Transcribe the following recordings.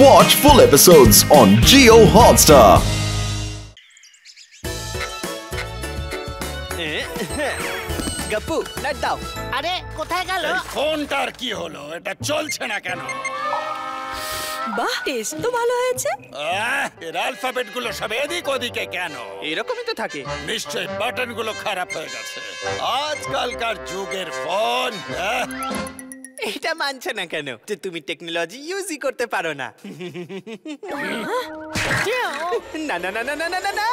Watch full episodes on Jio Hotstar. Gappu light দাও। আরে কোথায় গেল? ফোনটার কি হলো? এটা চলছে না কেন? বাহ, টেস্ট তো ভালো হয়েছে। এর অ্যালফাবেট গুলো সব এদিক ওদিকে কেন? এরকমই তো থাকে। নিশ্চয়ই বাটন গুলো খারাপ হয়ে গেছে। আজকালকার যুগের ফোন। এটা মানছে না কেন যে তুমি টেকনোলজি ইউজই করতে পারো না? না না না না না না না,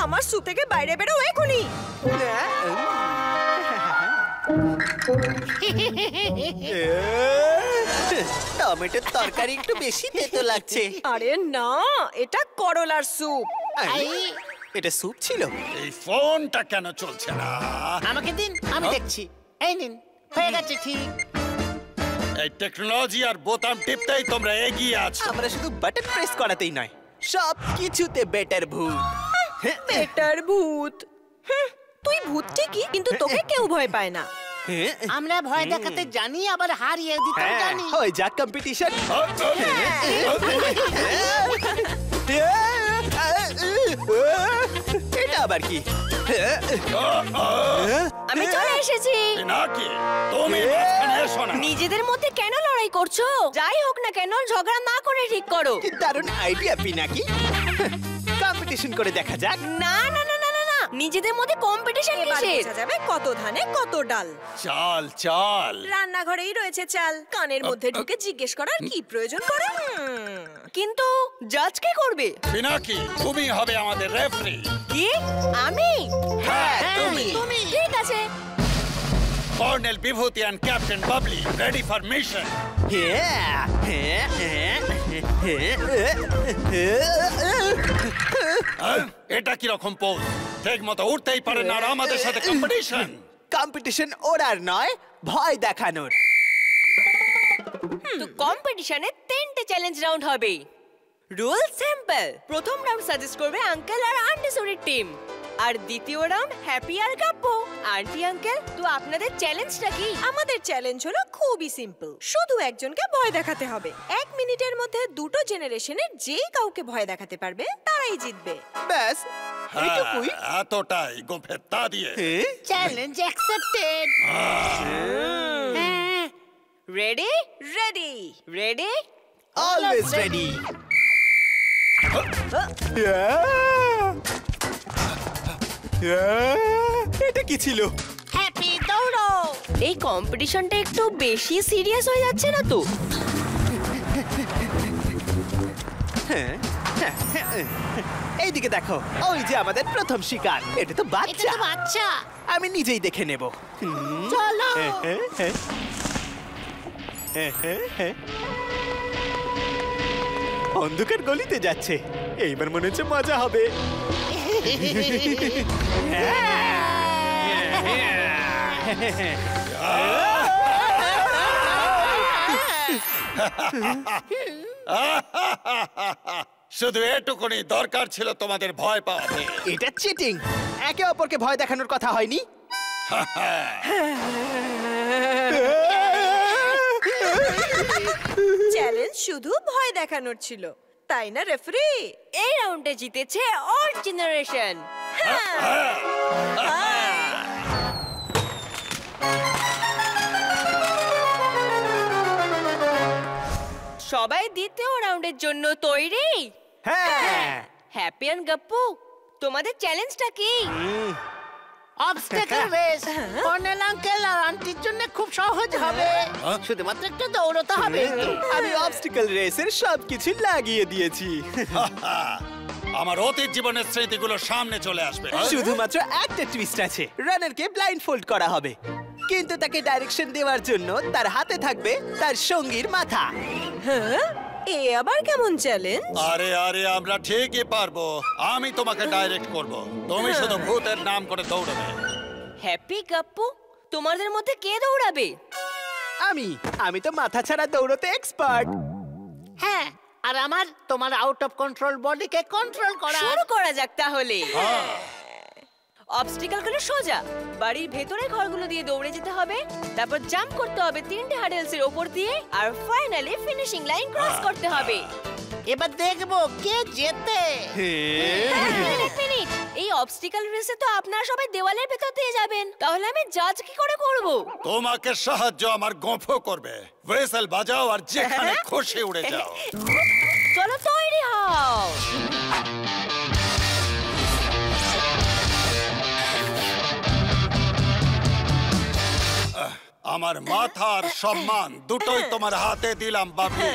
আমার স্যুপ থেকে বাইরে বেরো এখনই। টমেটোর তরকারি একটু বেশি তেতো লাগছে। আরে না, এটা করলার স্যুপ। এটা স্যুপ ছিল? এই ফোনটা কেন চলছে না? আমাকে দিন, আমি দেখছি। এই নিন, হয়ে গেছে ঠিক। এই টেকনোলজি আর বোতাম টিপতেই তোমরা এগিয়ে আছো। আমরা শুধু বাটন প্রেস করাতেই নয়, সব কিছুতে বেটার ভূত। বেটার ভূত। তুই ভূত ঠিকই, কিন্তু তোকে কেউ ভয় পায় না। আমরা ভয় দেখাতে জানি, আবার হারিয়ে দিতে জানি। ওই যাক কম্পিটিশন। এটা আবার কি? আমি চলে এসেছি। নাকি তুমি মাঝখানে এসো না। নিজেদের মধ্যে কেন লড়াই করছো? যাই হোক না কেন, ঝগড়া না করে ঠিক করো। কি দারুণ আইডিয়া পিনাকি। কম্পিটিশন করে দেখা যাক। না না না না না না, নিজেদের মধ্যে কম্পিটিশন কিসের? বোঝা যাবে কত ধানে কত ডাল। চাল চাল। রান্নাঘরেই রয়েছে চাল, কানের মধ্যে ঢুকে জিজ্ঞেস করার কি প্রয়োজন পড়ে? কিন্তু জাজ কে করবে? পিনাকি, তুমি হবে আমাদের রেফারি। কি? আমি? হ্যাঁ, তুমি। ঠিক আছে। Colonel Bibhuti and captain Babli ready for mission. এটা কি রকম পোজ? ঠিক মতো উঠতেই পারে না আর আমাদের সাথে কম্পিটিশন। কম্পিটিশন ওরার নয়, ভয় দেখানোর। তো কম্পিটিশনে 3টে চ্যালেঞ্জ রাউন্ড হবে। Rule simple. প্রথম রাউন্ড সাজেস্ট করবে আঙ্কেল আর আন্টি সুরির টিম, আর দ্বিতীয় রাউন্ড হ্যাপি আর কাপ্পু। আন্টি আঙ্কেল, তো আপনাদের চ্যালেঞ্জটা কি? আমাদের চ্যালেঞ্জ হলো খুবই সিম্পল। শুধু একজনকে ভয় দেখাতে হবে। 1 মিনিটের মধ্যে দুটো জেনারেশনের যে কাউকে ভয় দেখাতে পারবে তারাই জিতবে। ব্যাস এইটুকুই? এতটাই গোফে তা দিয়ে। Challenge accepted. Ready ready ready always ready. এটা কি ছিল? হ্যাপি দৌড়ো। এই কম্পিটিশনটা একটু বেশি সিরিয়াস হয়ে যাচ্ছে না তো? এইদিকে দেখো, ওই যে আমাদের প্রথম শিকার। এটা তো এটা বাচ্চা। তো বাচ্চা। আমি নিজেই দেখে নেব। চলো। অন্ধকার গলিতে যাচ্ছে, এইবার মনে হচ্ছে মজা হবে। শুধু এটুকুনি দরকার ছিল তোমাদের ভয় পাওয়াতে। এটা চিটিং। একে অপরকে ভয় দেখানোর কথা হয়নি। চ্যালেঞ্জ শুধু ভয় দেখানোর ছিল, তাই না রেফারি? এই রাউন্ডে জিতেছে অল জেনারেশন। সবাই দ্বিতীয় রাউন্ডের জন্য তৈরি? হ্যাঁ। হ্যাপি এন্ড গপ্পু, তোমাদের চ্যালেঞ্জটা কি? Obstacle race. কর্নেল আঙ্কেল আর আন্টির জন্য খুব সহজ হবে। শুধুমাত্র একটু দৌড়তে হবে। আমি অবস্টিকল রেসের সবকিছু লাগিয়ে দিয়েছি। আমার অতীত জীবনের স্মৃতিগুলো সামনে চলে আসবে। শুধুমাত্র একটা টুইস্ট আছে। রানারকে ব্লাইন্ড ফোল্ড করা হবে, কিন্তু তাকে ডাইরেকশন দেওয়ার জন্য তার হাতে থাকবে তার সঙ্গীর মাথা। হ্যাঁ, এ আবার কেমন চ্যালেঞ্জ? আরে আরে, আমরা ঠিকই পারবো। আমি তোমাকে ডাইরেক্ট করব, তুমি শুধু ভূতের নাম করে দৌড়বে। হ্যাপি গপ্পু, তোমাদের মধ্যে কে দৌড়াবে? আমি তো মাথা ছাড়া দৌড়তে এক্সপার্ট। হ্যাঁ, আর আমার তোমার আউট অফ কন্ট্রোল বডিকে কন্ট্রোল করা। শুরু করা যাক তাহলে। অবস্টিকেল গুলো সোজা বাড়ির ভেতরে ঘরগুলো দিয়ে দৌড়ে যেতে হবে, তারপর জাম্প করতে হবে 3টে হার্ডেলস এর উপর দিয়ে, আর ফাইনালি ফিনিশিং লাইন ক্রস করতে হবে। এবার দেখবো কে জেতে। এক মিনিট, এই অবস্টিকেল রেসে তো আপনারা সবাই দেওয়ালের ভেতর দিয়ে যাবেন, তাহলে আমি জাজ কি করে করব? তোমাকে সাহায্য আমার গোঁফো করবে। হুইসেল বাজাও আর যেখানে খুশি উড়ে যাও। চলো তৈরি হও। আমার মাথার সম্মান দুটোই তোমার হাতে দিলাম বাবলি।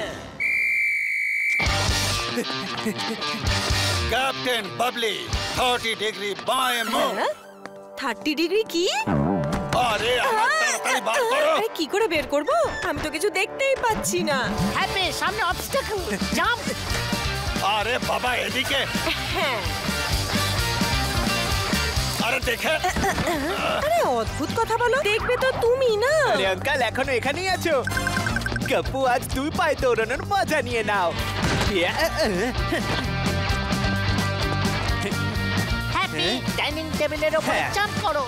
ক্যাপ্টেন বাবলি 30 ডিগ্রি বাঁয়ে মুভ। 30 ডিগ্রি কি? আরে আমার তাড়াতাড়ি বার করো। আরে কি করে বের করব? আমি তো কিছু দেখতেই পাচ্ছি না। হ্যাপি সামনে অবস্টাকল, জাম্প। আরে বাবা এদিকে। হ্যাঁ। আরে দেখে। আরে অদ্ভুত কথা বলো, দেখবে তো তুমি না। আরে আঙ্কেল এখনো এখানেই আছো? কাপু আজ 2 পায়ে দৌড়ানোর মজা নিয়ে নাও। হ্যাপি ডাইনিং টেবিলের উপর জাম্প করো।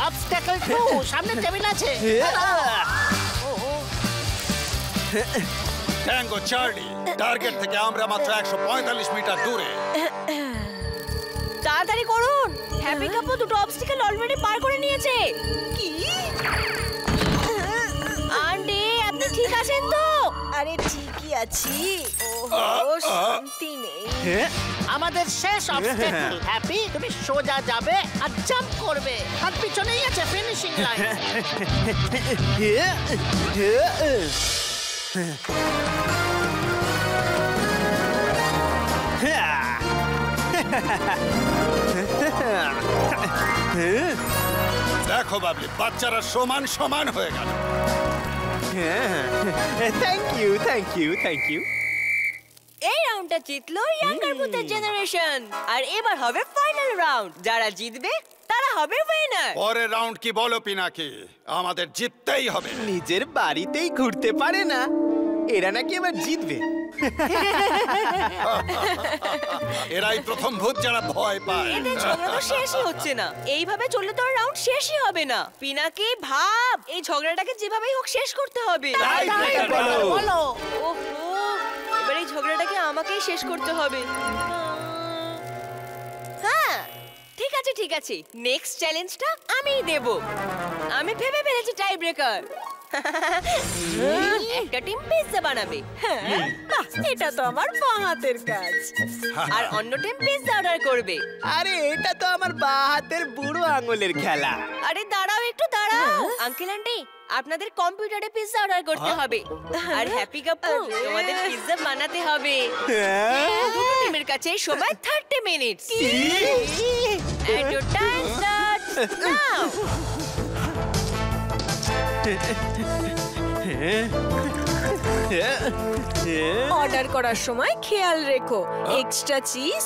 অবস্টাকল 2 সামনে টেবিল আছে। ট্যাঙ্গো চার্লি, টার্গেট থেকে আমরা মাত্র 145 মিটার দূরে। তাড়াতাড়ি করুন, হ্যাপি কাপু দুটো অবস্টিকেল অলরেডি পার করে নিয়েছে। কি? আন্টি আপনি ঠিক আছেন তো? আরে ঠিকই আছি। ওহো, শান্তি নেই। আমাদের শেষ অবস্টাকল। হ্যাপি তুমি সোজা যাবে আর জাম্প করবে, আর পিছনেই আছে ফিনিশিং লাইন। দেখো বাবলি, বাচ্চারা সমান সমান হয়ে গেল। Thank you thank you thank you. এই রাউন্ডটা জিতলো ইয়াঙ্গার ভূতের জেনারেশন, আর এবার হবে ফাইনাল রাউন্ড। যারা জিতবে তারা হবে উইনার। পরের রাউন্ড কি বলো পিনাকি? আমাদের জিততেই হবে। নিজের বাড়িতেই ঘুরতে পারে না, এরা নাকি এবার জিতবে। এরাই প্রথম ভূত যারা ভয় পায়। এদের ঝগড়া তো শেষই হচ্ছে না, এইভাবে চললে তো রাউন্ড শেষই হবে না। পিনাকি ভাব, এই ঝগড়াটাকে যেভাবেই হোক শেষ করতে হবে। বলো। ওহো, এবার এই ঝগড়াটাকে আমাকেই শেষ করতে হবে। হ্যাঁ ঠিক আছে ঠিক আছে, নেক্সট চ্যালেঞ্জটা আমিই দেব। আমি ভেবে ফেলেছি টাই ব্রেকার। একটা টিম পিৎজা বানাবে, বাহ, এটা তো আমার বাঁ হাতের কাজ। আর অন্য টিম পিৎজা অর্ডার করবে। আরে এটা তো আমার বাঁ হাতের বুড়ো আঙুলের খেলা। আরে দাঁড়াও একটু দাঁড়াও, আঙ্কেল আন্টি আপনাদের কম্পিউটারে পিৎজা অর্ডার করতে হবে, আর হ্যাপি কাপু তোমাদের পিৎজা বানাতে হবে। দুটো টিমের কাছে সময় 30 minutes. And your time starts now. Order করার সময় খেয়াল রেখো, এক্সট্রা চিজ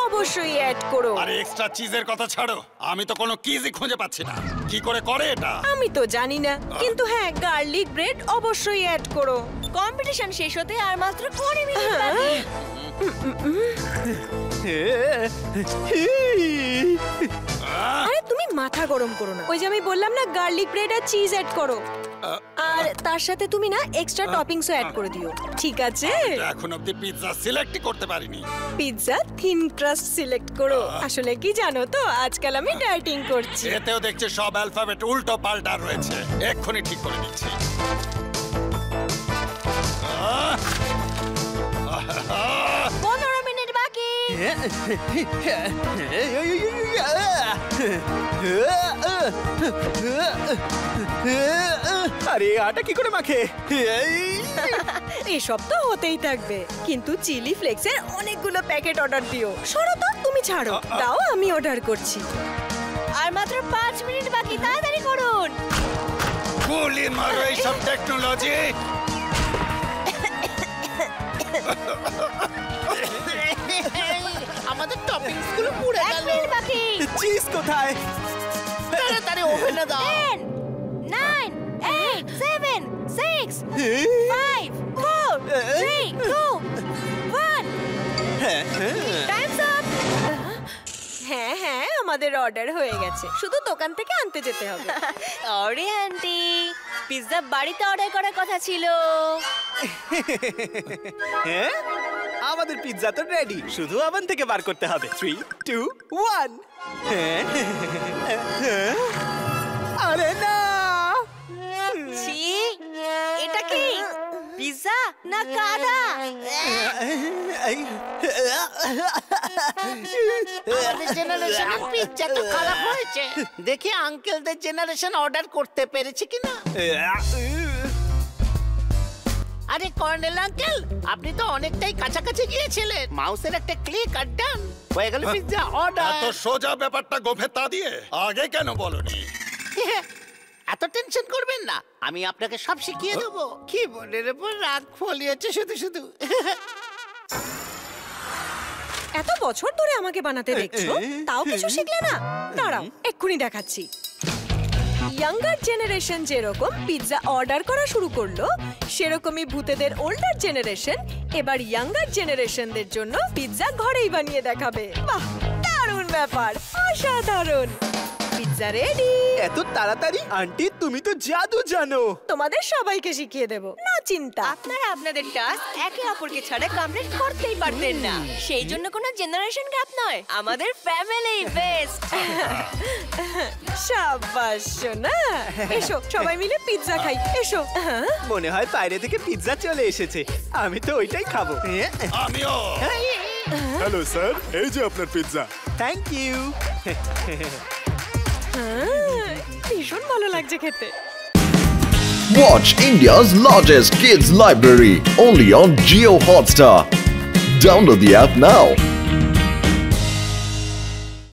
অবশ্যই অ্যাড করো। আরে এক্সট্রা চিজের কথা ছাড়ো, আমি তো কোনো কিজই খুঁজে পাচ্ছি না। কি করে করে এটা? আমি তো জানি না, কিন্তু হ্যাঁ গার্লিক ব্রেড অবশ্যই অ্যাড করো। কম্পিটিশন শেষ হতে আর মাত্র 20 মিনিট বাকি। আরে তুমি মাথা গরম করো না, ওই যে আমি বললাম না গার্লিক ব্রেড আর চিজ অ্যাড করো, আর তার সাথে তুমি না এক্সট্রা টপিংসও অ্যাড করে দিও, ঠিক আছে? এখন অব্দি পিৎজা সিলেক্টই করতে পারিনি। পিৎজা থিন ক্রাস্ট সিলেক্ট করো। আসলে কি জানো তো, আজকাল আমি ডায়েটিং করছি। এতেও দেখছি সব অ্যালফাবেট উল্টো পাল্টা রয়েছে, এক্ষুনি ঠিক করে দিচ্ছি। 15 মিনিট বাকি। আরে আটা কি করে মাখে? এসব তো হতেই থাকবে, কিন্তু চিলি ফ্লেক্সের অনেকগুলো প্যাকেট অর্ডার দিও। সরো তো, তুমি ছাড়ো, দাও আমি অর্ডার করছি। আর মাত্র 5 মিনিট বাকি, তাড়াতাড়ি করুন। গুলি মারো এইসব টেকনোলজি। আমাদের টপিংস গুলো পুড়ে 1 গেল। মিনিট বাকি। চিজ কোথায়? তাড়াতাড়ি ওভেনে দাও। 10 9 8 7 6 5 4 হ্যাঁ আমাদের অর্ডার হয়ে গেছে, শুধু দোকান থেকে আনতে যেতে হবে। আরে আন্টি, পিৎজা বাড়িতে অর্ডার করার কথা ছিল। হ্যাঁ আমাদের পিৎজা তো রেডি, শুধু ওভেন থেকে বার করতে হবে। 3, 2, 1। আরে না, ছি, এটা কি পিৎজা না কাদা? আমাদের জেনারেশনের পিৎজা তো খারাপ হয়েছে। দেখি আঙ্কেলদের জেনারেশন অর্ডার করতে পেরেছে কিনা। আরে কর্নেল আঙ্কেল, আপনি তো অনেকটাই কাছাকাছি গিয়েছিলেন। মাউসের একটা ক্লিক আর ডান হয়ে গেল পিৎজা অর্ডার। এত সোজা ব্যাপারটা গোফের তা দিয়ে আগে কেন বলনি? এত টেনশন করবেন না, আমি আপনাকে সব শিখিয়ে দেবো। কি মনের উপর রাগ ফলিয়েছে শুধু শুধু। এত বছর ধরে আমাকে বানাতে দেখছো, তাও কিছু শিখলে না? দাঁড়াও, এক্ষুনি দেখাচ্ছি। ইয়াঙ্গার জেনারেশন যেরকম পিৎজা অর্ডার করা শুরু করলো, সেরকমই ভূতেদের ওল্ডার জেনারেশন এবার ইয়াঙ্গার জেনারেশনদের জন্য পিৎজা ঘরেই বানিয়ে দেখাবে। বাহ, দারুণ ব্যাপার, অসাধারণ। Pizza ready. এত তাড়াতাড়ি? আন্টি তুমি তো জাদু জানো। তোমাদের সবাইকে শিখিয়ে দেব, না চিন্তা। আপনারা আপনাদের টাস্ক একে অপরকে ছাড়া কমপ্লিট করতেই পারতেন না, সেই জন্য কোনো জেনারেশন গ্যাপ নয়, আমাদের ফ্যামিলি বেস্ট। শাবাশ সোনা, এসো সবাই মিলে পিৎজা খাই, এসো। মনে হয় বাইরে থেকে পিৎজা চলে এসেছে, আমি তো ওইটাই খাবো। আমিও। হ্যালো স্যার, এই যে আপনার পিৎজা। Thank you. ভীষণ ভালো লাগছে খেতে। Watch India's largest kids library only on Jio Hotstar. Download the app now.